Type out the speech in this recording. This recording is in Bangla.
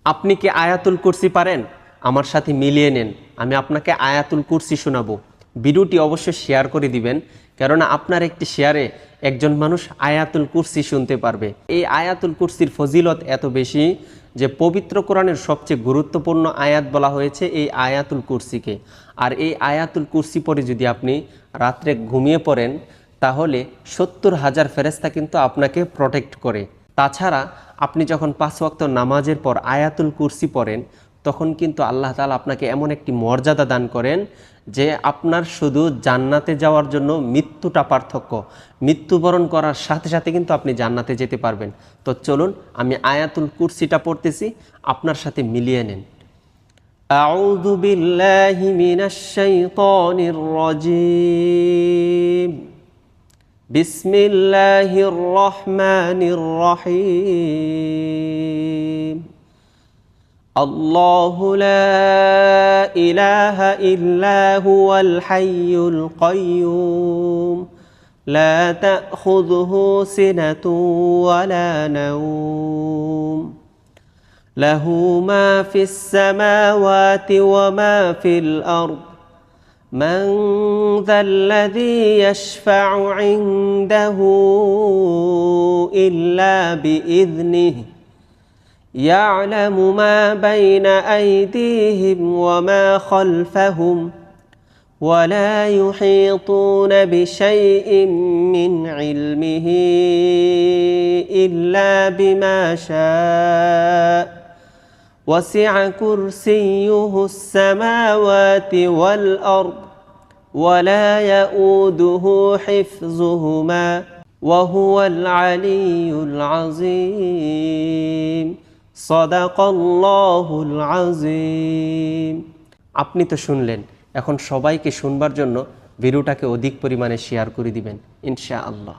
আপনি কি আয়াতুল কুরসি পারেন? আমার সাথে মিলিয়ে নেন, আমি আপনাকে আয়াতুল কুরসি শোনাবো। ভিডিওটি অবশ্যই শেয়ার করে দিবেন, কেননা আপনার একটি শেয়ারে একজন মানুষ আয়াতুল কুরসি শুনতে পারবে। এই আয়াতুল কুরসির ফজিলত এত বেশি যে পবিত্র কোরআনের সবচেয়ে গুরুত্বপূর্ণ আয়াত বলা হয়েছে এই আয়াতুল কুরসিকে। আর এই আয়াতুল কুরসি পরে যদি আপনি রাত্রে ঘুমিয়ে পড়েন, তাহলে 70,000 ফেরেশতা কিন্তু আপনাকে প্রোটেক্ট করে। তাছাড়া আপনি যখন 5 ওয়াক্ত নামাজের পর আয়াতুল কুরসি পড়েন, তখন কিন্তু আল্লাহ তাআলা আপনাকে এমন একটি মর্যাদা দান করেন যে আপনার শুধু জান্নাতে যাওয়ার জন্য মৃত্যুটা পার্থক্য। মৃত্যুবরণ করার সাথে সাথে কিন্তু আপনি জান্নাতে যেতে পারবেন। তো চলুন আমি আয়াতুল কুরসিটা পড়তেছি, আপনার সাথে মিলিয়ে নেন। আউযু বিল্লাহি মিনাশ শাইতানির রাজীম। বিসমিল্লাহির রহমানির রহিম। আল্লাহু লা ইলাহা ইল্লা হুয়াল হাইয়ুল কাইয়্যুম লা তাখুযুহু সিনাতুন ওয়ালা নাওম লাহু মা ফিস সামাওয়াতি ওয়া মা ফিল আরদ من ذا الذي يشفع عنده إلا بإذنه يعلم ما بين أيديهم وما خلفهم ولا يحيطون بشيء من علمه إلا بما شاء وسع كرسيه السماوات والأرض ولا يؤوده حفظهما وهو العلي العظيم صدق الله العظيم। আপনি তো শুনলেন, এখন সবাইকে শুনবার জন্য ভিডিওটাকে অধিক পরিমাণে শেয়ার করে দিবেন ইনশাআল্লাহ।